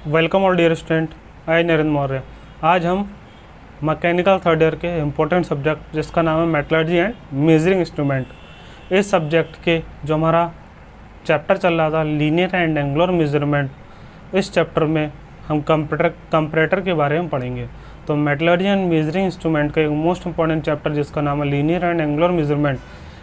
Welcome all dear student, आई नरेंद्र मौर्य। आज हम mechanical third year के इम्पोर्टेंट सब्जेक्ट जिसका नाम है मेटलर्जी एंड मेजरिंग इंस्ट्रूमेंट, इस सब्जेक्ट के जो हमारा चैप्टर चल रहा था लीनियर एंड एंगुलर मेजरमेंट, इस चैप्टर में हम कंपैरेटर के बारे में पढ़ेंगे। तो मेटलर्जी एंड मेजरिंग इंस्ट्रूमेंट का एक मोस्ट इंपॉर्टेंट चैप्टर जिसका नाम है लीनियर एंड एंगुलर मेजरमेंट,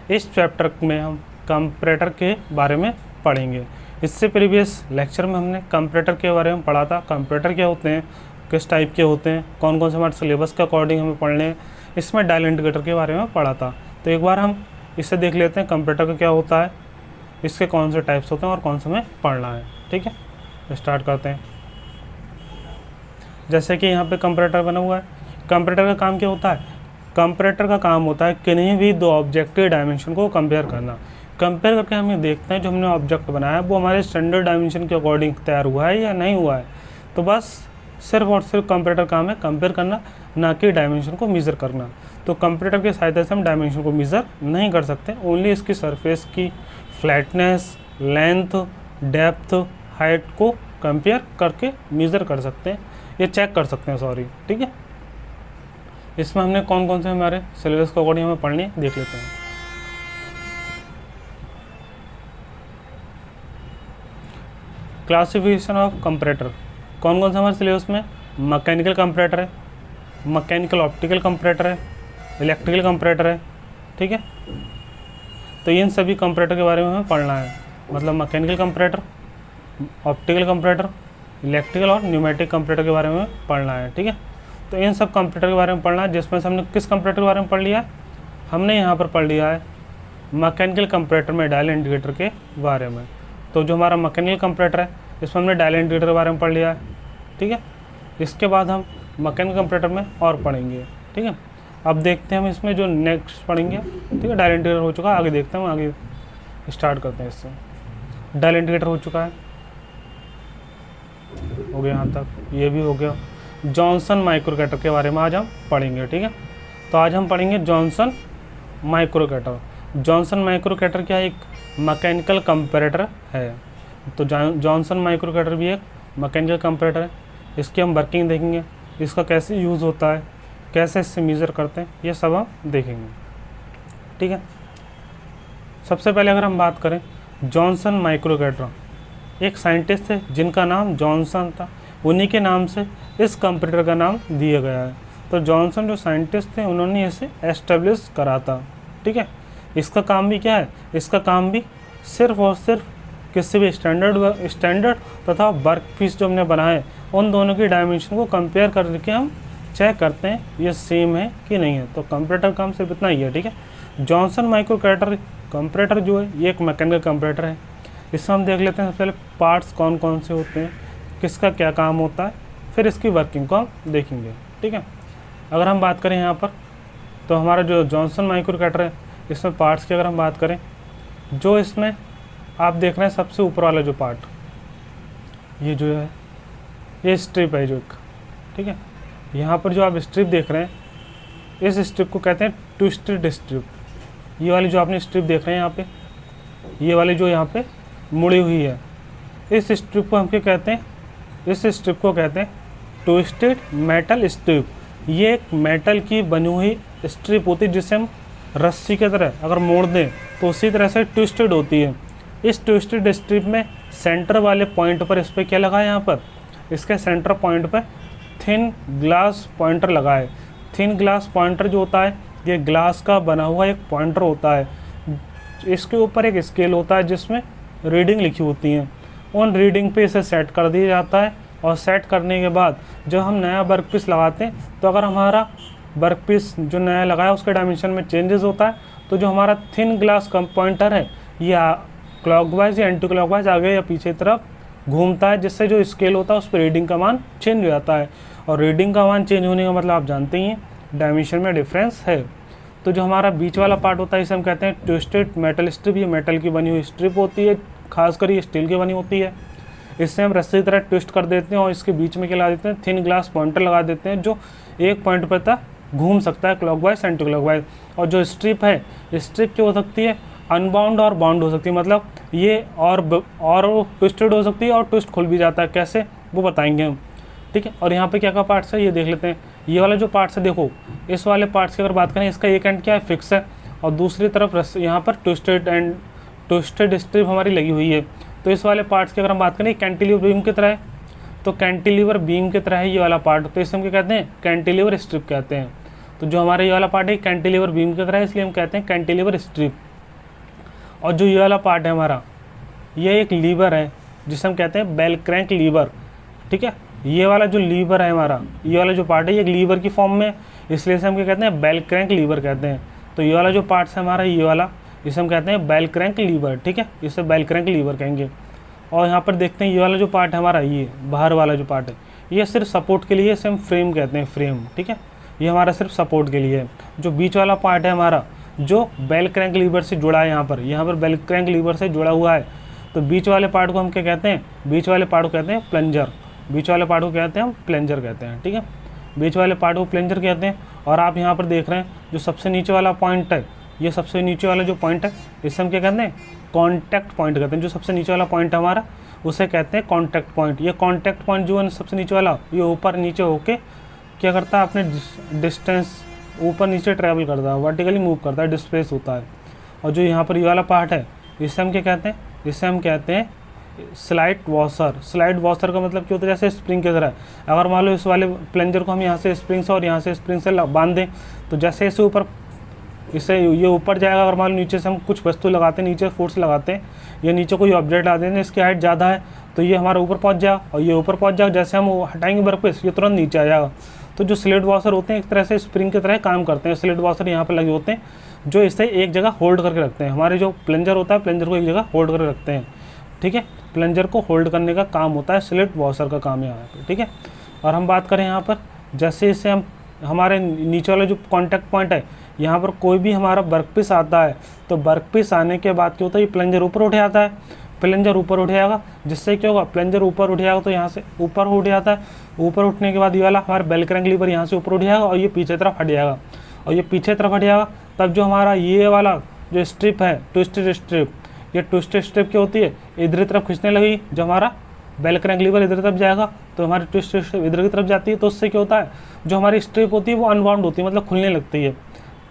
इस चैप्टर में हम कंपैरेटर के बारे में पढ़ेंगे। इससे प्रीवियस लेक्चर में हमने कंपैरेटर के बारे में पढ़ा था, कंपैरेटर क्या होते हैं, किस टाइप के होते हैं, कौन कौन से हमारे सिलेबस के अकॉर्डिंग हमें पढ़ने हैं, इसमें डायल इंडिकेटर के बारे में पढ़ा था। तो एक बार हम इसे देख लेते हैं, कंपैरेटर का क्या होता है, इसके कौन से टाइप्स होते हैं और कौन से हमें पढ़ना है। ठीक है, स्टार्ट करते हैं। जैसे कि यहाँ पे कंपैरेटर बना हुआ है। कंपैरेटर का काम क्या होता है? कंपैरेटर का काम होता है किन्हीं भी दो ऑब्जेक्टिव डायमेंशन को कंपेयर करना। कंपेयर करके हम ये देखते हैं जो हमने ऑब्जेक्ट बनाया है वो हमारे स्टैंडर्ड डायमेंशन के अकॉर्डिंग तैयार हुआ है या नहीं हुआ है। तो बस सिर्फ और सिर्फ कंपैरेटर काम है कंपेयर करना, ना कि डायमेंशन को मेज़र करना। तो कंपैरेटर की सहायता से हम डायमेंशन को मेज़र नहीं कर सकते, ओनली इसकी सरफेस की फ्लैटनेस, लेंथ, डेप्थ, हाइट को कंपेयर करके मेज़र कर सकते हैं, ये चेक कर सकते हैं, सॉरी। ठीक है, इसमें हमने कौन कौन से हमारे सिलेबस के अकॉर्डिंग हमें पढ़ने देख लेते हैं। क्लासिफिकेशन ऑफ कंपैरेटर, कौन कौन सा हमारे सिलेबस में? मैकेनिकल कंपैरेटर है, मैकेनिकल ऑप्टिकल कंपैरेटर है, इलेक्ट्रिकल कंपैरेटर है। ठीक है, तो इन सभी कंपैरेटर के बारे में हमें पढ़ना है, मतलब mechanical comparator, optical comparator, electrical और न्यूमेटिक कंपैरेटर के बारे में पढ़ना है। ठीक है, तो इन सब कंपैरेटर के बारे में पढ़ना है, जिसमें से हमने किस कंपैरेटर के बारे में पढ़ लिया है? हमने यहाँ पर पढ़ लिया है मैकेनिकल कंपैरेटर में डायल इंडिकेटर के बारे में। तो जो हमारा मैकेनिकल कंपैरेटर है इसमें हमने डायल इंडिकेटर के बारे में पढ़ लिया है। ठीक है, इसके बाद हम मैकेनिकल कंपैरेटर में और पढ़ेंगे। ठीक है, अब देखते हैं हम इसमें जो नेक्स्ट पढ़ेंगे। ठीक है, डायल इंडिकेटर हो चुका है, आगे देखते हैं, हम आगे स्टार्ट करते हैं। इससे डायल इंडिकेटर हो चुका है, हो गया यहाँ तक, ये भी हो गया। जॉनसन माइक्रोकेटर के बारे में आज हम पढ़ेंगे। ठीक है, तो आज हम पढ़ेंगे जॉनसन माइक्रोकेटर। जॉनसन माइक्रोकेटर क्या है? एक मैकेनिकल कंपैरेटर है। तो जॉनसन माइक्रोकेटर भी एक मैकेनिकल कंपैरेटर है। इसकी हम वर्किंग देखेंगे, इसका कैसे यूज़ होता है, कैसे इससे मेज़र करते हैं, ये सब हम देखेंगे। ठीक है, सबसे पहले अगर हम बात करें जॉनसन माइक्रोकेटर, एक साइंटिस्ट थे जिनका नाम जॉनसन था, उन्हीं के नाम से इस कंप्यूटर का नाम दिया गया है। तो जॉनसन जो साइंटिस्ट थे उन्होंने इसे एस्टेब्लिश करा था। ठीक है, इसका काम भी क्या है? इसका काम भी सिर्फ और सिर्फ किसी भी स्टैंडर्ड तथा वर्क पीस जो हमने बनाए उन दोनों की डायमेंशन को कंपेयर करके हम चेक करते हैं ये सेम है कि नहीं है। तो कंपैरेटर काम सिर्फ इतना ही है। ठीक है, जॉनसन माइक्रोकेटर कंपैरेटर जो है ये एक मैकेनिकल कंपैरेटर है। इसमें हम देख लेते हैं सबसे पहले पार्ट्स कौन कौन से होते हैं, किसका क्या काम होता है, फिर इसकी वर्किंग को हम देखेंगे। ठीक है, अगर हम बात करें यहाँ पर तो हमारा जो जॉनसन माइक्रोकेटर है इसमें पार्ट्स की अगर हम बात करें, जो इसमें आप देख रहे हैं सबसे ऊपर वाला जो पार्ट, ये जो है ये स्ट्रिप है जो एक। ठीक है, यहाँ पर जो आप स्ट्रिप देख रहे हैं इस स्ट्रिप को कहते हैं ट्विस्टेड स्ट्रिप। ये वाली जो आपने स्ट्रिप देख रहे हैं यहाँ पे, ये वाली जो यहाँ पे मुड़ी हुई है, इस स्ट्रिप को हम क्या कहते हैं? इस स्ट्रिप को कहते हैं ट्विस्टेड मेटल स्ट्रिप। ये एक मेटल की बनी हुई स्ट्रिप होती है जिसे हम रस्सी की तरह अगर मोड़ दें तो उसी तरह से ट्विस्टेड होती है। इस ट्विस्टेड स्ट्रिप में सेंटर वाले पॉइंट पर इस पर क्या लगा है? यहाँ पर इसके सेंटर पॉइंट पर थिन ग्लास पॉइंटर लगा है। थिन ग्लास पॉइंटर जो होता है ये ग्लास का बना हुआ एक पॉइंटर होता है। इसके ऊपर एक स्केल होता है जिसमें रीडिंग लिखी होती हैं, उन रीडिंग पे इसे सेट कर दिया जाता है। और सेट करने के बाद जब हम नया वर्क पीस लगाते हैं तो अगर हमारा वर्क पीस जो नया लगाया उसके डायमेंशन में चेंजेस होता है तो जो हमारा थिन ग्लास पॉइंटर है या क्लॉकवाइज या एंटी क्लॉकवाइज आगे या पीछे तरफ घूमता है, जिससे जो स्केल होता है उस पर रीडिंग का मान चेंज हो जाता है। और रीडिंग का मान चेंज होने का मतलब आप जानते ही हैं, डायमेंशन में डिफरेंस है। तो जो हमारा बीच वाला पार्ट होता है इसे हम कहते हैं ट्विस्टेड मेटल स्ट्रिप। ये मेटल की बनी हुई स्ट्रिप होती है, खासकर ये स्टील की बनी होती है। इससे हम रस्सी की तरह ट्विस्ट कर देते हैं और इसके बीच में क्या लगा देते हैं? थिन ग्लास पॉइंटर लगा देते हैं जो एक पॉइंट पर तक घूम सकता है क्लॉकवाइज एंटी क्लॉकवाइज। और जो स्ट्रिप है, स्ट्रिप क्या हो सकती है? अनबाउंड और बाउंड हो सकती है, मतलब ये और ट्विस्टेड हो सकती है और ट्विस्ट खुल भी जाता है, कैसे वो बताएंगे हम, ठीक है। और यहाँ पे क्या क्या पार्ट्स है ये देख लेते हैं। ये वाला जो पार्ट्स है देखो, इस वाले पार्ट्स की अगर बात करें, इसका एक एंड क्या है, फिक्स है, और दूसरी तरफ यहाँ पर ट्विस्टेड स्ट्रिप हमारी लगी हुई है। तो इस वाले पार्ट्स की अगर हम बात करें, कैंटिलीवर बीम की तरह है, तो कैंटिलीवर बीम की तरह है ये वाला पार्ट, तो इसे हम क्या कहते हैं, कैंटिलीवर स्ट्रिप कहते हैं। तो जो हमारा ये वाला पार्ट है कैंटिलीवर बीम की तरह है, इसलिए हम कहते हैं कैंटिलीवर स्ट्रिप। और जो ये वाला पार्ट है हमारा, ये एक लीवर है जिसे हम कहते हैं बेल क्रैंक लीवर, ठीक है। ये वाला जो लीवर है हमारा, ये वाला जो पार्ट है ये एक लीवर की फॉर्म में, इसलिए इसे हम क्या कहते हैं, बेल क्रैंक लीवर कहते हैं। तो ये वाला जो पार्ट है हमारा, ये वाला, इसे हम कहते हैं बेल क्रैंक लीवर, ठीक है, इसे बेल क्रैंक लीवर कहेंगे। और यहाँ पर देखते हैं ये वाला जो पार्ट है हमारा, ये बाहर वाला जो पार्ट है, ये सिर्फ सपोर्ट के लिए, इसे हम फ्रेम कहते हैं, फ्रेम, ठीक है, ये हमारा सिर्फ सपोर्ट के लिए है। जो बीच वाला पार्ट है हमारा, जो बेल क्रैंक लीवर से जुड़ा है, यहाँ पर बेल क्रैंक लीवर से जुड़ा हुआ है, तो बीच वाले पार्ट को हम क्या कहते हैं, बीच वाले पार्ट को कहते हैं प्लंजर, बीच वाले पार्ट को कहते हैं हम प्लंजर कहते हैं, ठीक है, बीच वाले पार्ट को प्लंजर कहते हैं। और आप यहाँ पर देख रहे हैं जो सबसे नीचे वाला पॉइंट है, ये सबसे नीचे वाला जो पॉइंट है, इसे हम क्या कहते हैं, कॉन्टैक्ट पॉइंट कहते हैं। जो सबसे नीचे वाला पॉइंट है हमारा, उसे कहते हैं कॉन्टैक्ट पॉइंट। ये कॉन्टैक्ट पॉइंट जो है सबसे नीचे वाला, ये ऊपर नीचे होके क्या करता है, अपने डिस्टेंस ऊपर नीचे ट्रैवल करता है, वर्टिकली मूव करता है, डिस्प्लेस होता है। और जो यहाँ पर ये वाला पार्ट है, इसे हम क्या कहते हैं, इसे हम कहते हैं स्लाइड वॉशर। स्लाइड वॉशर का मतलब क्या होता है, जैसे स्प्रिंग की तरह। अगर मान लो इस वाले प्लंजर को हम यहाँ से स्प्रिंग से और यहाँ से स्प्रिंग से बांध दें, तो जैसे इसे ऊपर, इससे ये ऊपर जाएगा। अगर मान लो नीचे से हम कुछ वस्तु लगाते हैं, नीचे फोर्स लगाते हैं, या नीचे कोई ऑब्जेक्ट ला देते हैं, इसकी हाइट ज़्यादा है, तो ये हमारा ऊपर पहुँच जाएगा, और ये ऊपर पहुँच जाएगा। जैसे हम हटाएंगे वर्क पीस, ये तुरंत नीचे आ जाएगा। तो जो स्लिड वॉशर होते हैं एक तरह से स्प्रिंग की तरह काम करते हैं। स्लिड वॉशर यहाँ पर लगे होते हैं, जो इसे एक जगह होल्ड करके रखते हैं। हमारे जो प्लंजर होता है, प्लंजर को एक जगह होल्ड करके रखते हैं, ठीक है। प्लंजर को होल्ड करने का काम होता है, स्लिड वॉशर का काम यहाँ पे, ठीक है। और हम बात करें यहाँ पर, जैसे इसे हम हमारे नीचे वाला जो कॉन्टैक्ट पॉइंट है, यहाँ पर कोई भी हमारा वर्क पीस आता है, तो वर्क पीस आने के बाद क्या होता है, ये प्लंजर ऊपर उठ जाता है, प्लंजर ऊपर उठ जाएगा, जिससे क्या होगा, प्लंजर ऊपर उठ जाएगा, तो यहाँ से ऊपर उठ जाता है। ऊपर उठने के बाद ये वाला हमारा बेल क्रैंक लीवर यहाँ से ऊपर उठ जाएगा, और ये पीछे तरफ हट जाएगा, और ये पीछे तरफ हट जाएगा। तब जो हमारा ये वाला जो स्ट्रिप है, ट्विस्टेड स्ट्रिप, ये ट्विस्टेड स्ट्रिप क्या होती है, इधर की तरफ खींचने लगी। जो हमारा बेल क्रैंक लीवर इधर तरफ जाएगा, तो हमारी ट्विस्टेड स्ट्रिप इधर की तरफ जाती है। तो उससे क्या होता है, जो हमारी स्ट्रिप होती है वो अनबाउंड होती है, मतलब खुलने लगती है,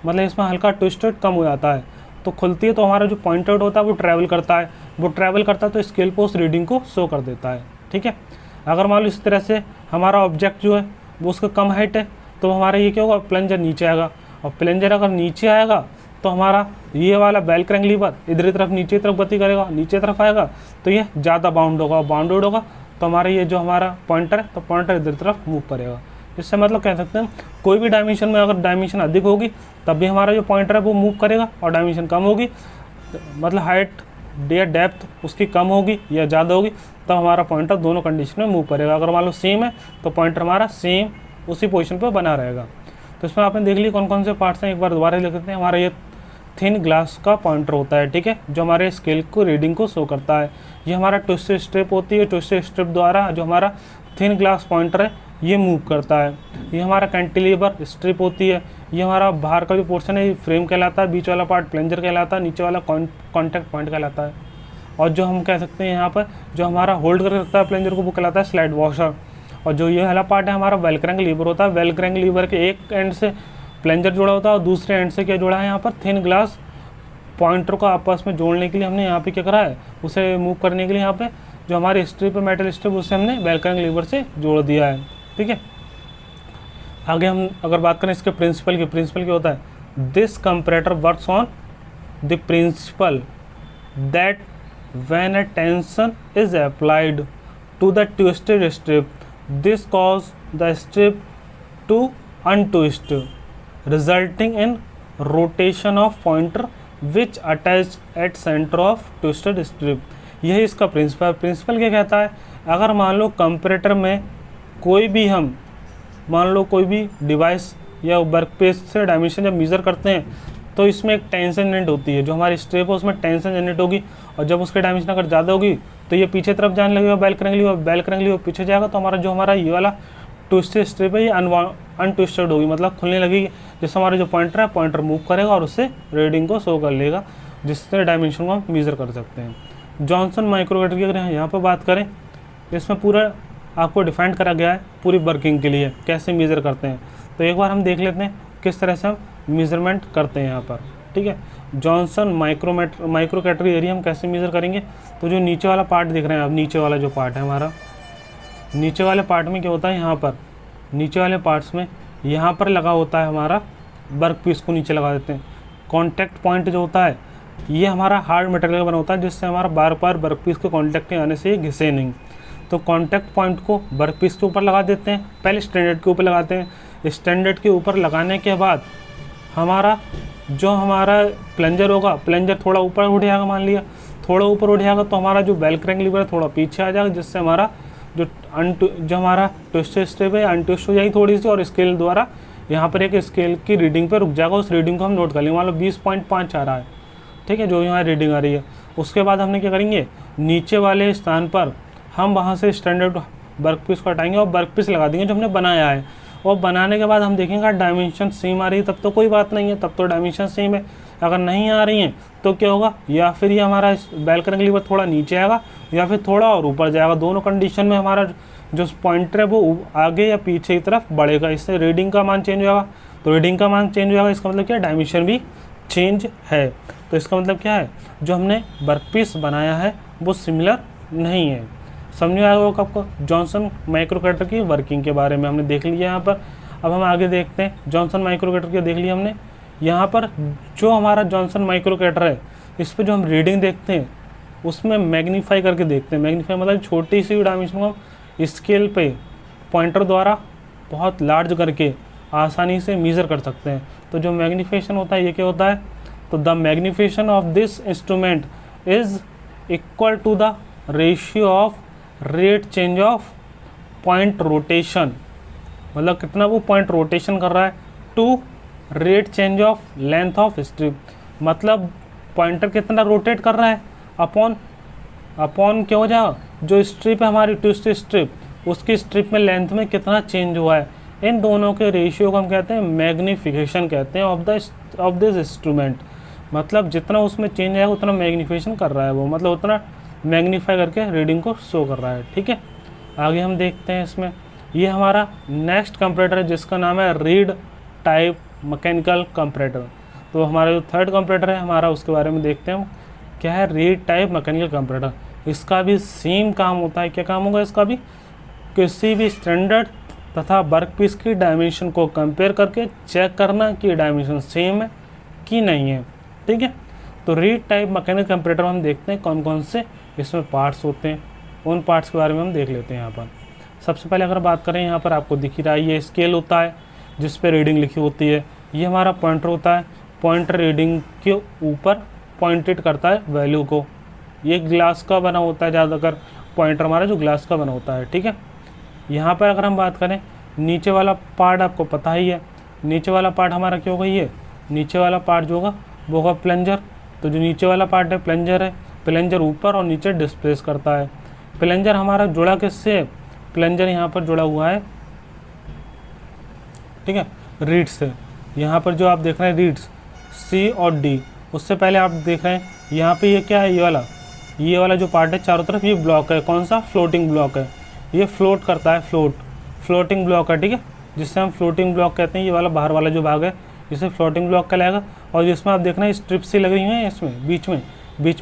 मतलब इसमें हल्का ट्विस्टेड कम हो जाता है, तो खुलती है। तो हमारा जो पॉइंट आउट होता है वो ट्रैवल करता है, तो स्केल पे उस रीडिंग को शो कर देता है, ठीक है। अगर मान लो इस तरह से हमारा ऑब्जेक्ट जो है वो उसका कम हाइट है, तो हमारा ये क्या होगा, प्लंजर नीचे आएगा, और प्लंजर अगर नीचे आएगा तो हमारा ये वाला बेल क्रैंक लीवर इधर की तरफ नीचे तरफ गति करेगा, नीचे तरफ आएगा, तो ये ज़्यादा बाउंड होगा, बाउंडेड होगा, तो हमारा ये जो हमारा पॉइंटर है, तो पॉइंटर इधर तरफ मूव करेगा। इससे मतलब कह सकते हैं कोई भी डायमेंशन में अगर डायमेंशन अधिक होगी तब भी हमारा जो पॉइंटर है वो मूव करेगा, और डायमेंशन कम होगी, मतलब हाइट या डेप्थ उसकी कम होगी या ज़्यादा होगी, तब हमारा पॉइंटर दोनों कंडीशन में मूव करेगा। अगर मान लो सेम है तो पॉइंटर हमारा सेम उसी पोजीशन पर बना रहेगा। तो इसमें आपने देख ली कौन कौन से पार्ट्स हैं, एक बार दोबारा लिख देते हैं। हमारा ये थिन ग्लास का पॉइंटर होता है, ठीक है, जो हमारे स्केल को रीडिंग को शो करता है। ये हमारा ट्विस्टेड स्ट्रिप होती है, ट्विस्टेड स्ट्रिप द्वारा जो हमारा थिन ग्लास पॉइंटर है ये मूव करता है। ये हमारा कैंटिलीवर स्ट्रिप होती है, ये हमारा बाहर का जो पोर्शन है ये फ्रेम कहलाता है, बीच वाला पार्ट प्लंजर कहलाता है, नीचे वाला कॉन्टैक्ट पॉइंट कहलाता है। और जो हम कह सकते हैं यहाँ पर जो हमारा होल्ड करके रखता है प्लंजर को वो कहलाता है स्लाइड वॉशर। और जो ये वाला पार्ट है हमारा बेल क्रैंक लीवर होता है। बेल क्रैंक लीवर के एक एंड से प्लंजर जुड़ा होता है और दूसरे एंड से क्या जुड़ा है, यहाँ पर थिन ग्लास पॉइंटर को आपस में जोड़ने के लिए हमने यहाँ पे क्या करा है, उसे मूव करने के लिए यहाँ पे जो हमारी स्ट्रिप है मेटल स्ट्रिप उसे हमने बेल क्रैंक लीवर से जोड़ दिया है, ठीक है। आगे हम अगर बात करें इसके प्रिंसिपल क्या होता है, this comparator works on the principle that when a tension is applied to the twisted strip this cause the strip to untwist resulting in rotation of pointer which attach at centre of twisted strip. यही इसका principal क्या कहता है, अगर मान लो comparator में कोई भी हम मान लो कोई भी डिवाइस या वर्क पीस से डायमेंशन जब मेज़र करते हैं तो इसमें एक टेंशन जनरेट होती है, जो हमारी स्ट्रिप है उसमें टेंशन जनरेट होगी, और जब उसकी डायमेंशन अगर ज़्यादा होगी तो ये पीछे तरफ जाने लगेगा बेल क्रैंक लीवर पीछे जाएगा, तो हमारा ये वाला ट्विस्टेड स्ट्रिप है ये अनट्विस्टेड होगी, मतलब खुलने लगेगी। जैसे हमारा जो पॉइंटर है पॉइंटर मूव करेगा और उससे रीडिंग को शो कर लेगा। जिससे डायमेंशन को हम मेज़र कर सकते हैं। जॉनसन माइक्रोकटर की अगर यहाँ पर बात करें, इसमें पूरा आपको डिफाइन करा गया है पूरी वर्किंग के लिए कैसे मेज़र करते हैं। तो एक बार हम देख लेते हैं किस तरह से हम मेज़रमेंट करते हैं यहाँ पर, ठीक है। जॉनसन माइक्रोकटर एरिया हम कैसे मेज़र करेंगे, तो जो नीचे वाला पार्ट दिख रहे हैं आप, नीचे वाला जो पार्ट है हमारा, नीचे वाले पार्ट में क्या होता है, यहाँ पर नीचे वाले पार्ट्स में यहाँ पर लगा होता है हमारा वर्क पीस को नीचे लगा देते हैं। कॉन्टैक्ट पॉइंट जो होता है ये हमारा हार्ड मटेरियल का बना होता है, जिससे हमारा बार बार वर्क पीस के कॉन्टैक्ट में आने से ये घिसे नहीं। तो कॉन्टैक्ट पॉइंट को वर्क पीस के ऊपर लगा देते हैं, पहले स्टैंडर्ड के ऊपर लगाते हैं। स्टैंडर्ड के ऊपर लगाने के बाद हमारा प्लंजर होगा, प्लंजर थोड़ा ऊपर उठ जाएगा, मान लिया थोड़ा ऊपर उठ जाएगा तो हमारा जो बेल क्रैंक लीवर है थोड़ा पीछे आ जाएगा, जिससे हमारा जो हमारा ट्विस्ट स्टेप है अनट्विस्ट हो जाएगी थोड़ी सी, और स्केल द्वारा यहाँ पर एक स्केल की रीडिंग पर रुक जाएगा। उस रीडिंग को हम नोट कर लेंगे, मान लो 20.5 आ रहा है, ठीक है, जो यहाँ रीडिंग आ रही है। उसके बाद हमने क्या करेंगे, नीचे वाले स्थान पर हम वहाँ से स्टैंडर्ड वर्क पीस को हटाएंगे और वर्क पीस लगा देंगे जो हमने बनाया है। और बनाने के बाद हम देखेंगे डायमेंशन सेम आ रही है तब तो कोई बात नहीं है, तब तो डायमेंशन सेम है। अगर नहीं आ रही हैं तो क्या होगा, या फिर ये हमारा बेल क्रैंक लीवर थोड़ा नीचे आएगा या फिर थोड़ा और ऊपर जाएगा। दोनों कंडीशन में हमारा जो पॉइंटर है वो आगे या पीछे की तरफ बढ़ेगा, इससे रीडिंग का मान चेंज होगा। तो रीडिंग का मान चेंज होगा, इसका मतलब क्या है, डायमेंशन भी चेंज है। तो इसका मतलब क्या है, जो हमने वर्क पीस बनाया है वो सिमिलर नहीं है। समझ में आया होगा आपको जॉनसन माइक्रोकटर की वर्किंग के बारे में हमने देख लिया यहाँ पर। अब हम आगे देखते हैं, जॉनसन माइक्रोकटर की देख लिया हमने। यहाँ पर जो हमारा जॉनसन माइक्रोकटर है, इस पर जो हम रीडिंग देखते हैं उसमें मैग्नीफाई करके देखते हैं। मैग्नीफाई मतलब छोटी सी डायमेंशन को हम स्केल पे पॉइंटर द्वारा बहुत लार्ज करके आसानी से मेज़र कर सकते हैं। तो जो मैग्नीफिकेशन होता है ये क्या होता है, तो the magnification of this instrument is equal to the ratio of rate change of point rotation, मतलब कितना वो पॉइंट रोटेशन कर रहा है, to rate change of length of strip, मतलब पॉइंटर कितना रोटेट कर रहा है अपॉन क्या हो जाएगा, जो स्ट्रिप है हमारी ट्विस्ट स्ट्रिप उसकी स्ट्रिप में लेंथ में कितना चेंज हुआ है। इन दोनों के रेशियो को हम कहते हैं मैग्नीफिकेशन कहते हैं ऑफ दिस इंस्ट्रूमेंट। मतलब जितना उसमें चेंज आएगा उतना मैग्नीफिकेशन कर रहा है वो, मतलब उतना मैग्नीफाई करके रीडिंग को शो कर रहा है, ठीक है। आगे हम देखते हैं इसमें, ये हमारा नेक्स्ट कंपैरेटर है जिसका नाम है रीड टाइप मैकेनिकल कंपैरेटर। तो हमारा जो थर्ड कंपैरेटर है हमारा, उसके बारे में देखते हैं हम क्या है, रीड टाइप मैकेनिकल कंपैरेटर। इसका भी सेम काम होता है। क्या काम होगा इसका भी, किसी भी स्टैंडर्ड तथा वर्क पीस की डायमेंशन को कंपेयर करके चेक करना कि डायमेंशन सेम है कि नहीं है, ठीक है। तो रीड टाइप मैकेनिकल कंपैरेटर हम देखते हैं कौन कौन से इसमें पार्ट्स होते हैं, उन पार्ट्स के बारे में हम देख लेते हैं यहाँ पर। सबसे पहले अगर बात करें, यहाँ पर आपको दिख ही रहा है ये स्केल होता है जिस पे रीडिंग लिखी होती है। ये हमारा पॉइंटर होता है, पॉइंटर रीडिंग के ऊपर पॉइंटेड करता है वैल्यू को। ये ग्लास का बना होता है, ज़्यादातर पॉइंटर हमारा जो ग्लास का बना होता है, ठीक है। यहाँ पर अगर हम बात करें, नीचे वाला पार्ट आपको पता ही है, नीचे वाला पार्ट हमारा क्या होगा, ये नीचे वाला पार्ट जो होगा वो होगा प्लंजर। तो जो नीचे वाला पार्ट है प्लंजर है, प्लंजर ऊपर और नीचे डिस्प्लेस करता है। प्लंजर हमारा जुड़ा किससे, प्लंजर यहाँ पर जुड़ा हुआ है, ठीक है, रीड्स से। यहाँ पर जो आप देख रहे हैं रीड्स सी और डी, उससे पहले आप देख रहे हैं यहाँ पे ये क्या है, ये वाला जो पार्ट है चारों तरफ, ये ब्लॉक है, कौन सा, फ्लोटिंग ब्लॉक है। ये फ्लोट करता है, फ्लोटिंग ब्लॉक है, ठीक है, जिससे हम फ्लोटिंग ब्लॉक कहते हैं। ये वाला बाहर वाला जो भाग है जिसे फ्लोटिंग ब्लॉक कहलाएगा। और जिसमें आप देख रहे हैं स्ट्रिप्स सी लग रही हैं, इसमें बीच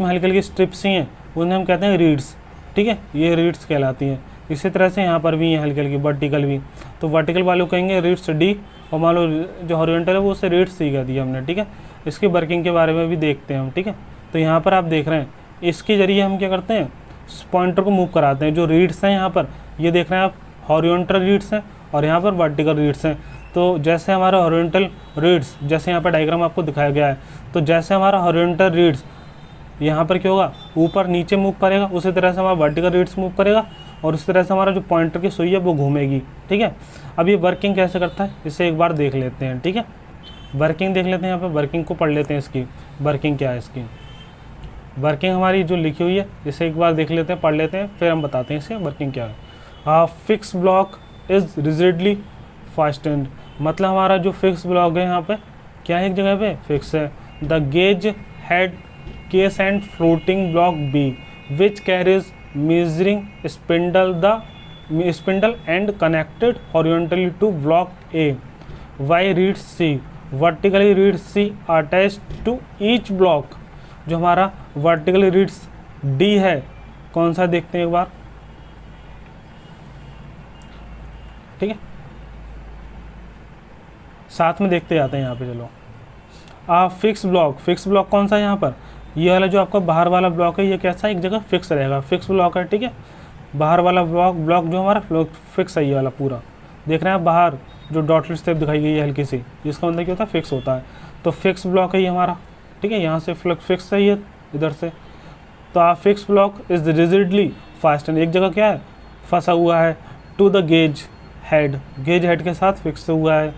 में हल्की हल्की स्ट्रिप्स सी हैं, उन्हें हम कहते हैं रीड्स, ठीक है, ये रीड्स कहलाती हैं। इसी तरह से यहाँ पर भी है हल्की हल्की वर्टिकल भी, तो वर्टिकल वालों कहेंगे रीड्स डी, और मान लो जो हॉरिजॉन्टल है वो उसे रीड्स सी कह दिया हमने, ठीक है। इसकी वर्किंग के बारे में भी देखते हैं हम, ठीक है। तो यहाँ पर आप देख रहे हैं इसके जरिए हम क्या करते हैं, पॉइंटर को मूव कराते हैं। जो रीड्स हैं यहाँ पर, ये देख रहे हैं आप, हॉरिजॉन्टल रीड्स हैं और यहाँ पर वर्टिकल रीड्स हैं। तो जैसे हमारा हॉरिजॉन्टल रीड्स, जैसे यहाँ पर डायग्राम आपको दिखाया गया है, तो जैसे हमारा हॉरिजॉन्टल रीड्स यहाँ पर क्या होगा, ऊपर नीचे मूव करेगा, उसी तरह से हमारा वर्टिकल रीड्स मूव करेगा और उसी तरह से हमारा जो पॉइंटर की सुई है वो घूमेगी, ठीक है। अब ये वर्किंग कैसे करता है इसे एक बार देख लेते हैं, ठीक है। वर्किंग देख लेते हैं, यहाँ पर वर्किंग को पढ़ लेते हैं। इसकी वर्किंग क्या है, इसकी वर्किंग हमारी जो लिखी हुई है इसे एक बार देख लेते हैं, पढ़ लेते हैं, फिर हम बताते हैं इसकी वर्किंग क्या है। Fix block is rigidly fastened, मतलब हमारा जो फिक्स ब्लॉक है यहाँ पे क्या है, एक जगह पे फिक्स है। The gauge head case and floating block B which carries measuring spindle and connected horizontally to block A. Y reads C. Vertically reads C attached to each block. जो हमारा vertically reads D है, कौन सा देखते हैं एक बार, ठीक है, साथ में देखते जाते हैं यहाँ पे। चलो फिक्स ब्लॉक कौन सा है यहाँ पर, ये वाला जो आपका बाहर वाला ब्लॉक है, ये कैसा एक जगह फिक्स रहेगा, फिक्स ब्लॉक है, ठीक है। बाहर वाला ब्लॉक जो हमारा फिक्स है, ये वाला पूरा देख रहे हैं बाहर जो डॉटेड स्टेप दिखाई गई है हल्की सी, इसका मतलब क्या होता है, फिक्स होता है। तो फिक्स ब्लॉक है ये हमारा, ठीक है, यहाँ से फिक्स है ये इधर से। तो fix block is rigidly fasten, एक जगह क्या है, फंसा हुआ है, टू द गेज हेड के साथ फिक्स हुआ है।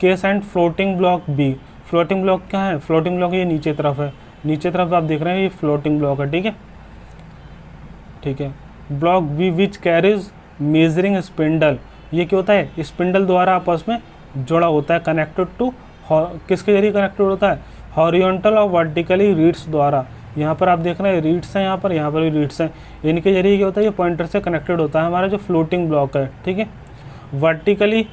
Case and floating block B, floating block क्या है, फ्लोटिंग ब्लॉक ये नीचे तरफ है, नीचे तरफ आप देख रहे हैं ये फ्लोटिंग ब्लॉक है, ठीक है, ठीक है। Block B which carries measuring spindle, ये क्या होता है, स्पिंडल द्वारा आपस में जुड़ा होता है, कनेक्टेड टू, किसके जरिए कनेक्टेड होता है, हॉरिजॉन्टल और वर्टिकली रीड्स द्वारा। यहाँ पर आप देख रहे हैं रीड्स हैं, यहाँ पर भी रीड्स हैं, इनके जरिए क्या होता है, ये पॉइंटर से कनेक्टेड होता है हमारा जो फ्लोटिंग ब्लॉक है, ठीक है। वर्टिकली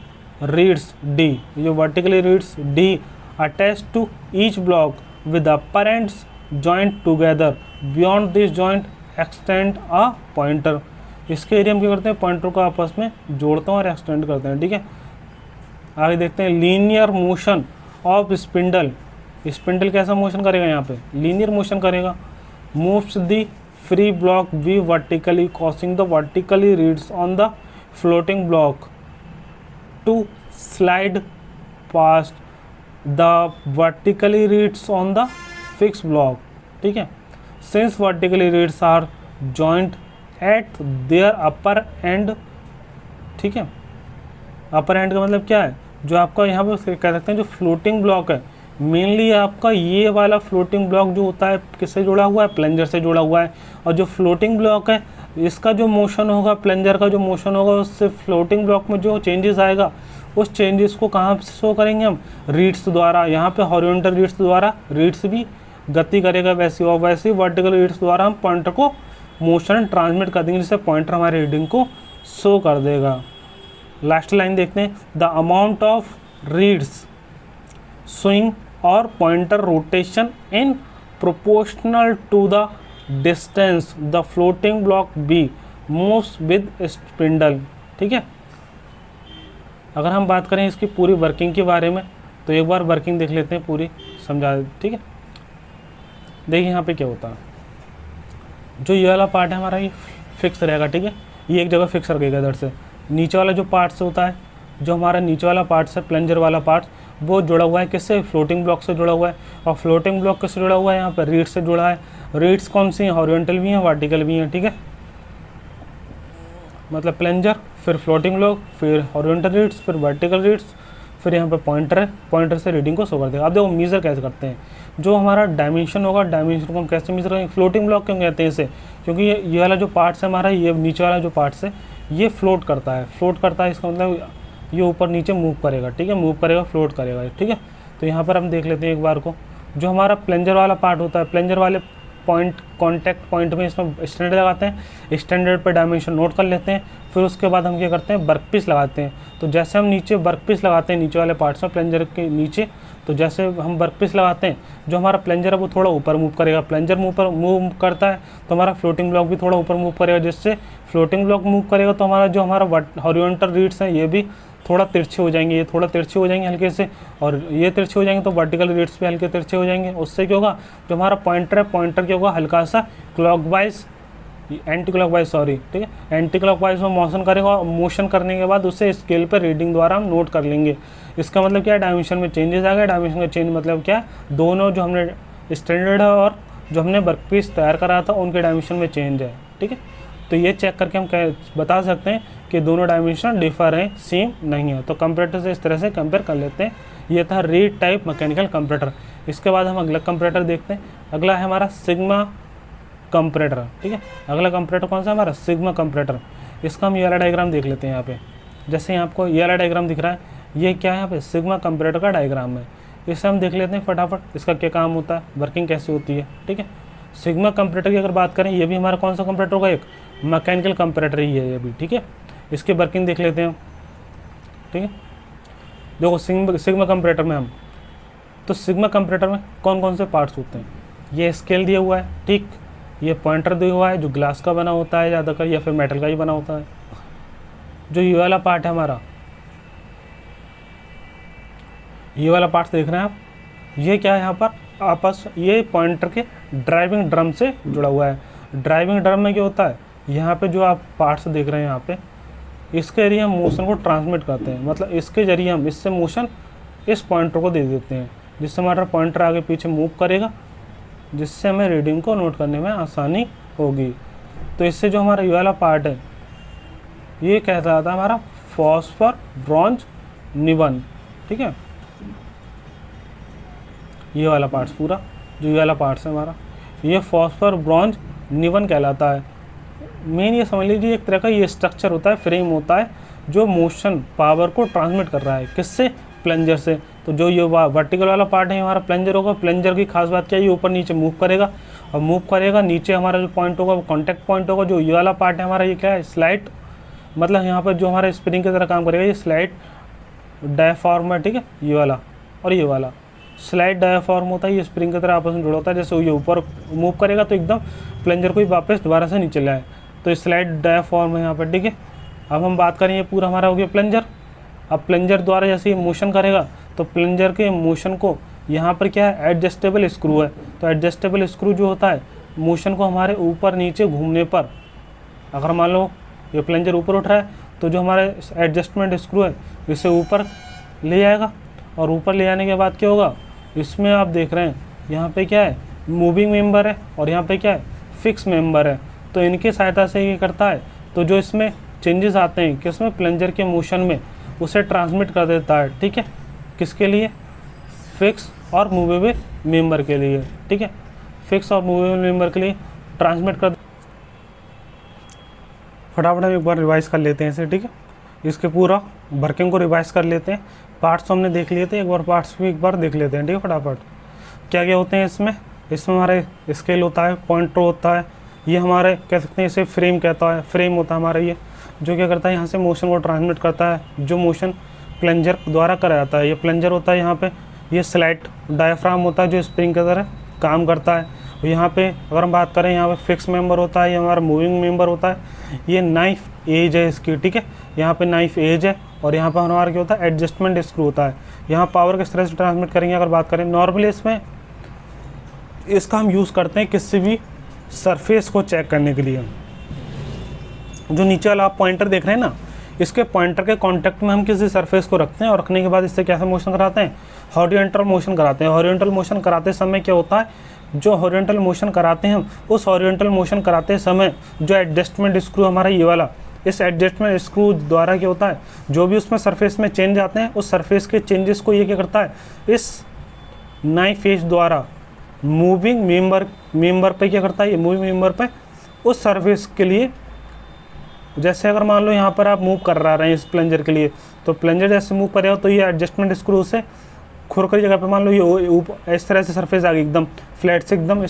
रीड्स डी, जो vertically reads D attach to each block with the upper ends joined together, beyond this joint extend a pointer। इसके एरिया में क्या करते हैं, पॉइंटर को आपस में जोड़ते हैं और एक्सटेंड करते हैं, ठीक है। आगे देखते हैं linear motion of spindle, spindle कैसा मोशन करेगा, यहाँ पे लीनियर मोशन करेगा। Moves the free block B vertically causing the vertically reeds on the floating block to slide past the vertically reeds on the fix block, ठीक है। Since vertically reeds are joint at their upper end, ठीक है, अपर and का मतलब क्या है, जो आपका यहाँ पे कह सकते हैं जो फ्लोटिंग ब्लॉक है, मेनली आपका ये वाला फ्लोटिंग ब्लॉक जो होता है किससे जुड़ा हुआ है, प्लंजर से जुड़ा हुआ है। और जो फ्लोटिंग ब्लॉक है इसका जो मोशन होगा, प्लंजर का जो मोशन होगा, उससे फ्लोटिंग ब्लॉक में जो चेंजेस आएगा, उस चेंजेस को कहाँ से शो करेंगे हम, रीड्स द्वारा। यहाँ पे हॉरिजॉन्टल रीड्स द्वारा रीड्स भी गति करेगा वैसे, और वैसे ही वर्टिकल रीड्स द्वारा हम पॉइंटर को मोशन ट्रांसमिट कर देंगे, जिससे पॉइंटर हमारे रीडिंग को शो कर देगा। लास्ट लाइन देखते हैं, the amount of reeds swing और pointer rotation in proportional to the distance the floating block B moves with spindle, ठीक है। अगर हम बात करें इसकी पूरी वर्किंग के बारे में, तो एक बार वर्किंग देख लेते हैं पूरी, समझा, ठीक है। देखिए यहाँ पे क्या होता है, जो ये वाला पार्ट है हमारा ये फिक्स रहेगा, ठीक है, ये एक जगह फिक्स रहेगा इधर से। नीचे वाला जो पार्ट से होता है, जो हमारा नीचे वाला पार्ट है, प्लंजर वाला पार्ट, वो जुड़ा हुआ है किससे, फ्लोटिंग ब्लॉक से जुड़ा हुआ है। और फ्लोटिंग ब्लॉक किससे जुड़ा हुआ है, यहाँ पर रीड से जुड़ा है। रीड्स कौन सी हैं, हॉरिजॉन्टल भी हैं, वर्टिकल भी हैं, ठीक है, मतलब प्लंजर, फिर फ्लोटिंग ब्लॉक, फिर हॉरिजॉन्टल रीड्स, फिर वर्टिकल रीड्स, फिर यहाँ पे पॉइंटर है, पॉइंटर से रीडिंग को शो कर देगा। अब देखो मेज़र कैसे करते हैं, जो हमारा डायमेंशन होगा, डायमेंशन को हम कैसे मेज़र करेंगे, फ्लोटिंग ब्लॉक क्यों कहते हैं इसे, क्योंकि ये वाला जो पार्ट्स है हमारा, ये नीचे वाला जो पार्ट्स है ये फ्लोट करता है, इसका मतलब ये ऊपर नीचे मूव करेगा, ठीक है, मूव करेगा, फ्लोट करेगा, ठीक है। तो यहाँ पर हम देख लेते हैं एक बार को, जो हमारा प्लंजर वाला पार्ट होता है, प्लंजर वाले पॉइंट, कॉन्टैक्ट पॉइंट में इसमें स्टैंडर्ड लगाते हैं, स्टैंडर्ड पर डायमेंशन नोट कर लेते हैं, फिर उसके बाद हम क्या करते हैं, वर्क पीस लगाते हैं। तो जैसे हम नीचे वर्क पीस लगाते हैं नीचे वाले पार्ट्स में, प्लंजर के नीचे, तो जैसे हम वर्क पीस लगाते हैं, जो हमारा प्लंजर है वो थोड़ा ऊपर मूव करेगा, प्लंजर मूव करता है तो हमारा फ्लोटिंग ब्लॉक भी थोड़ा ऊपर मूव करेगा, जिससे फ्लोटिंग ब्लॉक मूव करेगा तो हमारा जो हमारा हॉरिजॉन्टल रीड्स हैं ये भी थोड़ा तिरछे हो जाएंगे, ये थोड़ा तिरछे हो जाएंगे हल्के से, और ये तिरछे हो जाएंगे तो वर्टिकल रीड्स भी हल्के तिरछे हो जाएंगे। उससे क्या होगा, जो हमारा पॉइंटर है, पॉइंटर क्या होगा, हल्का सा क्लॉकवाइज, एंटी क्लॉकवाइज, सॉरी, ठीक है, एंटी क्लॉकवाइज में मोशन करेगा, और मोशन करने के बाद उससे स्केल पर रीडिंग द्वारा हम नोट कर लेंगे। इसका मतलब क्या है, डायमेंशन में चेंजेस आ गए। डायमेंशन का चेंज मतलब क्या है, दोनों जो हमने स्टैंडर्ड है और जो हमने वर्कपीस तैयार करा था उनके डायमेंशन में चेंज है, ठीक है। तो ये चेक करके हम बता सकते हैं कि दोनों डायमेंशन डिफर हैं, सेम नहीं है। तो कंपैरेटर से इस तरह से कंपेयर कर लेते हैं। ये था रीड टाइप मैकेनिकल कंपैरेटर। इसके बाद हम अगला कंपैरेटर देखते हैं। अगला है हमारा सिग्मा कंपैरेटर, ठीक है। अगला कंपैरेटर कौन सा हमारा, सिग्मा कंपैरेटर। इसका हम ये वाला डायग्राम देख लेते हैं। यहाँ पे जैसे आपको ये वाला डायग्राम दिख रहा है, ये क्या है, यहाँ पे सिग्मा कंपैरेटर का डायग्राम है। इसे हम देख लेते हैं फटाफट, इसका क्या काम होता है, वर्किंग कैसे होती है। ठीक है, सिग्मा कंपैरेटर की अगर बात करें, ये भी हमारा कौन सा कंपैरेटर होगा, एक मैकेनिकल कंपैरेटर ही है ये भी। ठीक है, इसकी वर्किंग देख लेते हैं। ठीक है, देखो सिग्मा कंपैरेटर में हम, तो सिग्मा कंपैरेटर में कौन कौन से पार्ट्स होते हैं, ये स्केल दिया हुआ है, ठीक, ये पॉइंटर दिया हुआ है जो ग्लास का बना होता है ज़्यादातर, या फिर मेटल का ही बना होता है। जो ये वाला पार्ट है हमारा, ये वाला पार्ट देख रहे हैं आप, ये क्या है यहाँ पर आपस, ये पॉइंटर के ड्राइविंग ड्रम से जुड़ा हुआ है। ड्राइविंग ड्रम में क्या होता है, यहाँ पे जो आप पार्ट्स देख रहे हैं यहाँ पे, इसके जरिए हम मोशन को ट्रांसमिट करते हैं, मतलब इसके जरिए हम इससे मोशन इस पॉइंटर को दे देते हैं, जिससे हमारा पॉइंटर आगे पीछे मूव करेगा, जिससे हमें रीडिंग को नोट करने में आसानी होगी। तो इससे जो हमारा ये वाला पार्ट है, ये कहता था हमारा फॉस्फर ब्रॉन्ज निबन। ठीक है, ये वाला पार्ट्स पूरा, जो ये वाला पार्ट्स है हमारा, ये फॉस्फर ब्रॉन्ज निबन कहलाता है। मेन ये समझ लीजिए एक तरह का ये स्ट्रक्चर होता है, फ्रेम होता है, जो मोशन पावर को ट्रांसमिट कर रहा है, किससे, प्लंजर से। तो जो ये वर्टिकल वाला पार्ट है हमारा प्लंजर होगा। प्लंजर की खास बात क्या है, ये ऊपर नीचे मूव करेगा, और मूव करेगा, नीचे हमारा जो पॉइंट होगा वो कॉन्टैक्ट पॉइंट होगा। जो ये वाला पार्ट है हमारा, ये क्या है, स्लाइड, मतलब यहाँ पर जो हमारा स्प्रिंग की तरह काम करेगा, ये स्लाइड डायाफ्राम है। ठीक है, ये वाला और ये वाला स्लाइड डायाफ्राम होता है, ये स्प्रिंग की तरह आपस में जुड़ा होता है। जैसे ये ऊपर मूव करेगा तो एकदम प्लंजर को ही वापस दोबारा से नीचे लाए, तो स्लाइड डायाफ्राम है यहाँ पर। ठीक है, अब हम बात करें, ये पूरा हमारा हो गया प्लंजर। अब प्लंजर द्वारा जैसे ये मोशन करेगा, तो प्लंजर के मोशन को यहाँ पर क्या है, एडजस्टेबल स्क्रू है। तो एडजस्टेबल स्क्रू जो होता है, मोशन को हमारे ऊपर नीचे घूमने पर, अगर मान लो ये प्लंजर ऊपर उठ रहा है, तो जो हमारे एडजस्टमेंट स्क्रू है इसे ऊपर ले जाएगा, और ऊपर ले जाने के बाद क्या होगा, इसमें आप देख रहे हैं यहाँ पे क्या है, मूविंग मेंबर है, और यहाँ पे क्या है, फिक्स मेंबर है। तो इनकी सहायता से ये करता है, तो जो इसमें चेंजेस आते हैं किसमें, प्लंजर के मोशन में, उसे ट्रांसमिट कर देता है। ठीक है, किसके लिए, फिक्स और मूवेबल मेंबर के लिए। ठीक है, फिक्स और मूवेबल मेंबर के लिए ट्रांसमिट कर। फटाफट हम एक बार रिवाइज कर लेते हैं इसे। ठीक है, इसके पूरा वर्किंग को रिवाइज कर लेते हैं। पार्ट्स हमने देख लिए थे, एक बार पार्ट्स भी एक बार देख लेते हैं। ठीक है, फटाफट क्या क्या होते हैं इसमें हमारे स्केल होता है, पॉइंटर होता है, ये हमारे कह सकते हैं इसे फ्रेम कहता है, फ्रेम होता है हमारा ये, जो क्या करता है, यहाँ से मोशन को ट्रांसमिट करता है, जो मोशन प्लंजर द्वारा करा जाता है। ये प्लंजर होता है यहाँ पे, ये स्लाइड डायाफ्राम होता है जो स्प्रिंग की तरह काम करता है। यहाँ पे अगर हम बात करें, यहाँ पे फिक्स मेंबर होता है, ये हमारा मूविंग मेंबर होता है। ये नाइफ एज है इसकी। ठीक है, यहाँ पे नाइफ एज है, और यहाँ पर हमारा क्या होता है, एडजस्टमेंट स्क्रू होता है। यहाँ पावर किस तरह से ट्रांसमिट करेंगे अगर बात करें, नॉर्मली इसमें इसका हम यूज़ करते हैं किसी भी सरफेस को चेक करने के लिए। जो नीचे वाला आप पॉइंटर देख रहे हैं ना, इसके पॉइंटर के कांटेक्ट में हम किसी सरफेस को रखते हैं, और रखने के बाद इससे कैसे मोशन कराते हैं, हॉरिजॉन्टल मोशन कराते हैं। हॉरिजॉन्टल मोशन कराते समय क्या होता है, जो हॉरिजॉन्टल मोशन कराते हैं हम, उस हॉरिजॉन्टल मोशन कराते समय जो एडजस्टमेंट स्क्रू हमारा ये वाला, इस एडजस्टमेंट स्क्रू द्वारा क्या होता है, जो भी उसमें सरफेस में चेंज आते हैं, उस सरफेस के चेंजेस को ये क्या करता है, इस नाइफ एज द्वारा मूविंग मेंबर पे क्या करता है, ये मूविंग मेंबर पे उस सरफेस के लिए, जैसे अगर मान लो यहाँ पर आप मूव कर रहे हैं इस प्लंजर के लिए, तो प्लंजर जैसे मूव करेगा तो ये एडजस्टमेंट स्क्रू से खुरखरी जगह पे मान लो ये ऊपर इस तरह से सरफेस आ गई, एकदम फ्लैट से, एकदम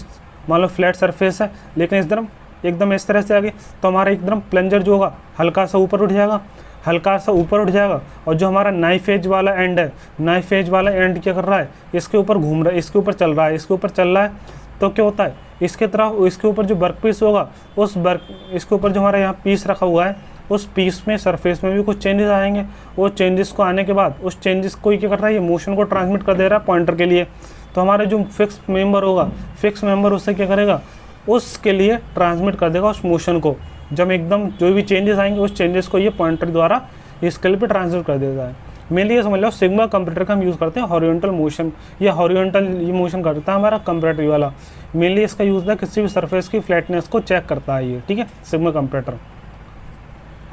मान लो फ्लैट सरफेस है, लेकिन इस तरफ एकदम इस तरह से आ गई, तो हमारा एकदम प्लंजर जो होगा हल्का सा ऊपर उठ जाएगा, हल्का सा ऊपर उठ जाएगा। और जो हमारा नाइफ एज वाला एंड है, नाइफ एज वाला एंड क्या कर रहा है, इसके ऊपर घूम रहा है, इसके ऊपर चल रहा है, इसके ऊपर चल रहा है, तो क्या होता है, इसके तरफ इसके ऊपर जो वर्क पीस होगा, उस इसके ऊपर जो हमारा यहाँ पीस रखा हुआ है, उस पीस में सरफेस में भी कुछ चेंजेस आएंगे। वो चेंजेस को आने के बाद उस चेंजेस को क्या कर रहा है, ये मोशन को ट्रांसमिट कर दे रहा है पॉइंटर के लिए। तो हमारा जो फिक्स मेंबर होगा, फिक्स मेंबर उससे क्या करेगा, उसके लिए ट्रांसमिट कर देगा उस मोशन को। जब एकदम जो भी चेंजेस आएंगे, उस चेंजेस को ये पॉइंटर द्वारा स्केल पे ट्रांसफर कर देता है। मेनली ये समझ लो, सिग्मा कंप्यूटर का हम यूज़ करते हैं हॉरिजॉन्टल मोशन, या हॉरिजॉन्टल ये मोशन करता है हमारा कंप्यूटर वाला। मेनली इसका यूज़ है किसी भी सरफेस की फ्लैटनेस को चेक करता है ये, ठीक है, सिग्मा कंप्यूटर।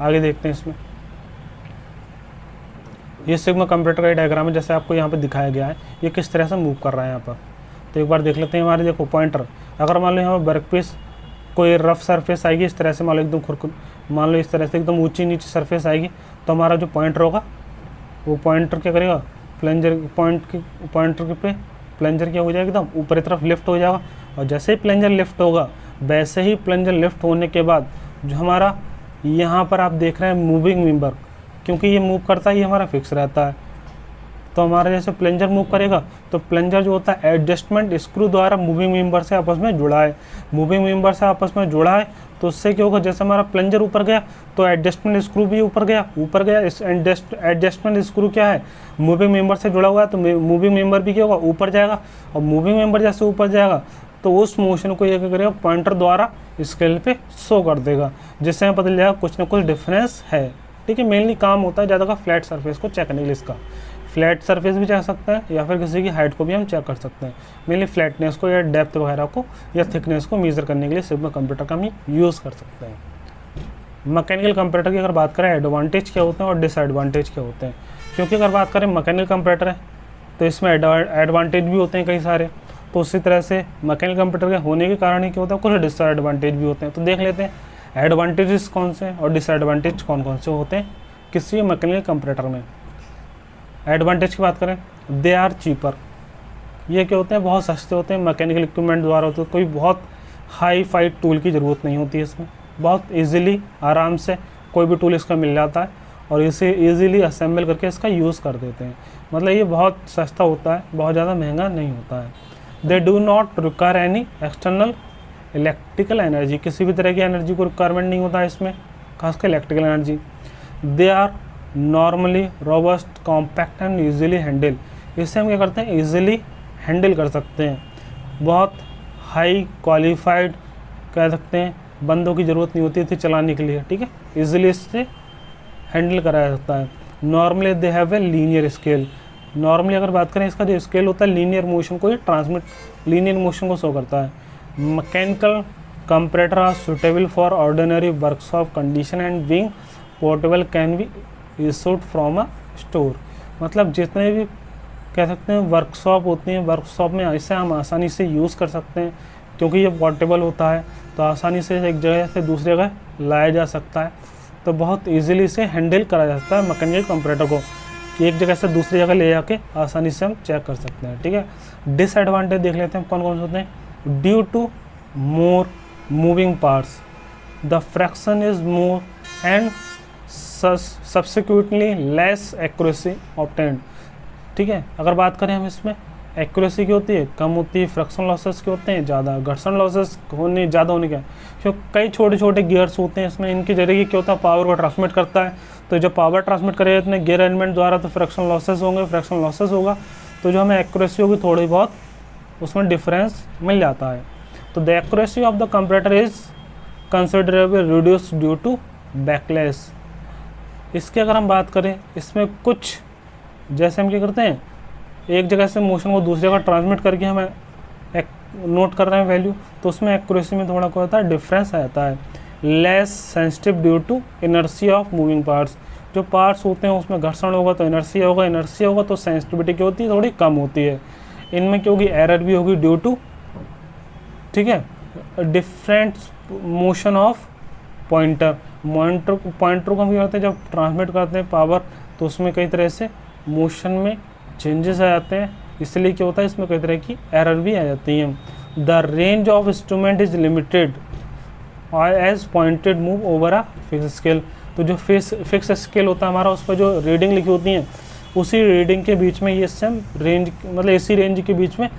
आगे देखते हैं इसमें, ये सिग्मा कंप्यूटर का डायग्राम है, जैसे आपको यहाँ पे दिखाया गया है, ये किस तरह से मूव कर रहा है यहाँ पर। तो एक बार देख लेते हैं। हमारे देखो पॉइंटर, अगर मान लो यहाँ पर वर्क पीस कोई रफ सरफेस आएगी इस तरह से, मान लो एकदम खुरखुर, मान लो इस तरह से एकदम ऊंची नीचे सरफेस आएगी, तो हमारा जो पॉइंटर होगा वो पॉइंटर क्या करेगा, प्लंजर पॉइंटर पे प्लंजर क्या हो जाएगा, एकदम ऊपर की तरफ लिफ्ट हो जाएगा। और जैसे ही प्लंजर लिफ्ट होगा, वैसे ही प्लंजर लिफ्ट होने के बाद जो हमारा यहाँ पर आप देख रहे हैं मूविंग मेंबर, क्योंकि ये मूव करता है, ये हमारा फिक्स रहता है। तो हमारा जैसे प्लंजर मूव करेगा तो प्लंजर जो होता है एडजस्टमेंट स्क्रू द्वारा मूविंग मेंबर से आपस में जुड़ा है। मूविंग मेंबर से आपस में जुड़ा है तो उससे क्या होगा, जैसे हमारा प्लंजर ऊपर गया तो एडजस्टमेंट स्क्रू भी ऊपर गया। इस एडजस्टमेंट स्क्रू क्या है, मूविंग मेंबर से जुड़ा हुआ है, तो मूविंग मेंबर भी क्या होगा, ऊपर जाएगा। और मूविंग मेंबर जैसे ऊपर जाएगा तो उस मोशन को ये क्या करेगा, पॉइंटर द्वारा स्केल पे शो कर देगा, जिससे हमें पता चल जाएगा कुछ ना कुछ डिफरेंस है। ठीक है, मेनली काम होता है ज़्यादा का फ्लैट सरफेस को चेक करने के लिए। इसका फ्लैट सरफेस भी चेक सकते हैं या फिर किसी की हाइट को भी हम चेक कर सकते हैं। मेनली फ्लैटनेस को या डेप्थ वगैरह को या थिकनेस को मेजर करने के लिए सिग्मा कंप्यूटर का हम यूज़ कर सकते हैं। मैकेनिकल कंप्यूटर की अगर बात करें एडवांटेज क्या होते हैं और डिसएडवांटेज क्या होते हैं, क्योंकि अगर बात करें मैकेनिकल कंप्यूटर है तो इसमें एडवांटेज भी होते हैं कई सारे, तो उसी तरह से मैकेनिकल कंप्यूटर के होने के कारण ही क्या होता है, कुछ डिसएडवांटेज भी होते हैं। तो देख लेते हैं एडवांटेजेस कौन से और डिसएडवांटेज कौन कौन से होते हैं किसी मैकेनिकल कंप्यूटर में। एडवांटेज की बात करें, दे आर चीपर, ये क्या होते हैं, बहुत सस्ते होते हैं, मैकेनिकल इक्विपमेंट द्वारा होते हैं, कोई बहुत हाई फाई टूल की ज़रूरत नहीं होती है इसमें, बहुत इजीली आराम से कोई भी टूल इसका मिल जाता है और इसे इजीली असेंबल करके इसका यूज़ कर देते हैं। मतलब ये बहुत सस्ता होता है, बहुत ज़्यादा महंगा नहीं होता है। They do not require any external electrical energy, किसी भी तरह की एनर्जी को रिक्वायरमेंट नहीं होता है इसमें, खासकर electrical energy. They are normally robust, compact and easily handle, इससे हम क्या करते हैं, ईजिली हैंडल कर सकते हैं। बहुत हाई क्वालिफाइड कह सकते हैं, बंदों की ज़रूरत नहीं होती थी चलाने के लिए। ठीक है, ईजिली इससे हैंडल कराया जाता है। Normally they have a linear scale, normally अगर बात करें इसका जो स्केल होता है लीनियर मोशन को ही ट्रांसमिट, लीनियर मोशन को शो करता है। Mechanical computer are suitable for ordinary workshop condition and being portable can be issued from a store, मतलब जितने भी कह सकते हैं वर्कशॉप होती हैं, वर्कशॉप में इसे हम आसानी से यूज़ कर सकते हैं, क्योंकि ये पोर्टेबल होता है तो आसानी से एक जगह से दूसरी जगह लाया जा सकता है। तो बहुत इजीली से हैंडल करा जा सकता है मैकेनिकल कंप्यूटर को, कि एक जगह से दूसरी जगह ले जाके आसानी से हम चेक कर सकते हैं। ठीक है, डिसएडवांटेज देख लेते हैं कौन कौन से होते हैं। Due to more moving parts the friction is more and subsequently less accuracy obtained. ठीक है, अगर बात करें हम इसमें एक्यूरेसी की होती है कम होती है, फ्रैक्शन लॉसेस के होते हैं ज़्यादा, घर्षण लॉसेस ज़्यादा होने का, क्योंकि कई छोटे छोटे गियर्स होते हैं इसमें, इनके जरिए क्या होता है पावर को ट्रांसमिट करता है। तो जब पावर ट्रांसमिट करेगा इतने गियर एलिमेंट द्वारा तो फ्रैक्शन लॉसेस होंगे, फ्रैक्शन लॉसेस होगा तो जो हमें एक्यूरेसी होगी थोड़ी बहुत उसमें डिफरेंस मिल जाता है। तो the accuracy of the computer is considerable reduce due to backlash. इसकी अगर हम बात करें, इसमें कुछ जैसे हम क्या करते हैं, एक जगह से मोशन को दूसरी जगह ट्रांसमिट करके हमें एक नोट कर रहे हैं वैल्यू, तो उसमें एक्यूरेसी में थोड़ा क्या होता है, डिफरेंस आ जाता है। Less sensitive due to inertia of moving parts, जो पार्ट्स होते हैं उसमें घर्षण होगा तो इनर्शिया होगा, इनर्शिया होगा तो सेंसिटिविटी क्या होती है, थोड़ी कम होती है। इनमें क्या होगी, एरर भी होगी ड्यू टू, ठीक है, डिफरेंट मोशन ऑफ पॉइंटर को हम क्या करते हैं, जब ट्रांसमिट करते हैं पावर तो उसमें कई तरह से मोशन में चेंजेस आ जाते हैं, इसलिए क्या होता है इसमें कई तरह की एरर भी आ जाती हैं। The range of instrument is limited as pointed move over a fix scale. तो जो फिक्स स्केल होता है हमारा, उस पर जो रीडिंग लिखी होती हैं उसी रीडिंग के बीच में ये सेम रेंज, मतलब इसी रेंज के बीच में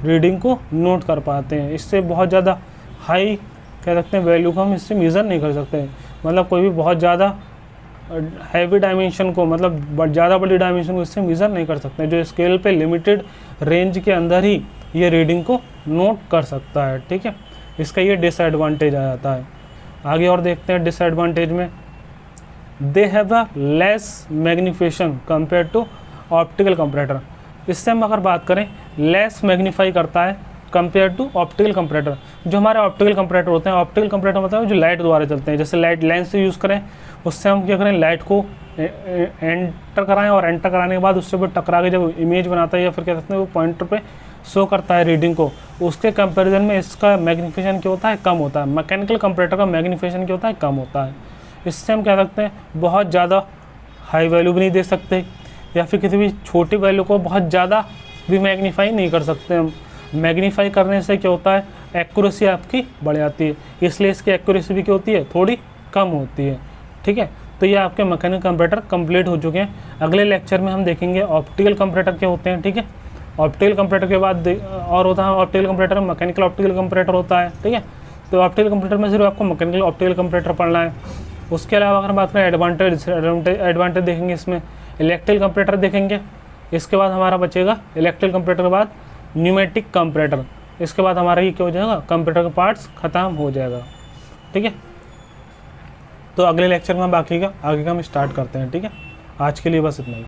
रीडिंग को नोट कर पाते हैं। इससे बहुत ज़्यादा हाई कह सकते हैं वैल्यू को हम इससे मेज़र नहीं कर सकते, मतलब कोई भी बहुत ज़्यादा हैवी डायमेंशन को, मतलब ज़्यादा बड़ी डायमेंशन को इससे मेज़र नहीं कर सकते, जो स्केल पे लिमिटेड रेंज के अंदर ही ये रीडिंग को नोट कर सकता है। ठीक है, इसका ये डिसएडवांटेज आ जाता है। आगे और देखते हैं डिसएडवांटेज में, they have a less magnification compare to optical comparator. इससे हम अगर बात करें, लेस मैग्नीफाई करता है कंपेयर टू ऑप्टिकल कंपैरेटर। जो हमारे ऑप्टिकल कंपैरेटर होते हैं, ऑप्टिकल कंपैरेटर मतलब जो लाइट द्वारा चलते हैं, जैसे लाइट लेंस से यूज़ करें, उससे हम क्या करें, लाइट को एंटर कराएं और एंटर कराने के बाद उससे वो टकरा के जब इमेज बनाता है या फिर क्या कहते हैं वो पॉइंटर पे शो करता है रीडिंग को, उसके कंपैरिजन में इसका मैग्नीफिकेशन क्या होता है, कम होता है। मैकेनिकल कंपैरेटर का मैग्नीफिकेशन क्या होता है, कम होता है। इससे हम क्या सकते हैं, बहुत ज़्यादा हाई वैल्यू भी नहीं दे सकते, या फिर किसी भी छोटी वैल्यू को बहुत ज़्यादा भी मैग्नीफाई नहीं कर सकते हम। मैग्नीफाई करने से क्या होता है, एक्यूरेसी आपकी बढ़ जाती है, इसलिए इसकी एक्यूरेसी भी क्या होती है, थोड़ी कम होती है। ठीक है, तो ये आपके मैकेनिकल कंपैरेटर कंप्लीट हो चुके हैं। अगले लेक्चर में हम देखेंगे ऑप्टिकल कंपैरेटर क्या होते हैं। ठीक है, ऑप्टिकल कंपैरेटर के बाद और होता है optical comparator, mechanical optical comparator होता है। ठीक है, तो ऑप्टिकल कंपैरेटर में सिर्फ आपको मैकेनिकल ऑप्टिकल कंपैरेटर पढ़ना है। उसके अलावा अगर हम बात करें एडवांटेज देखेंगे, इसमें इलेक्ट्रिकल कंपैरेटर देखेंगे। इसके बाद हमारा बचेगा इलेक्ट्रिकल कंपैरेटर के बाद न्यूमेटिक कंपैरेटर। इसके बाद हमारा ये क्या हो जाएगा, कंप्यूटर का पार्ट्स ख़त्म हो जाएगा। ठीक है, तो अगले लेक्चर में बाकी का आगे का हम स्टार्ट करते हैं। ठीक है, आज के लिए बस इतना ही।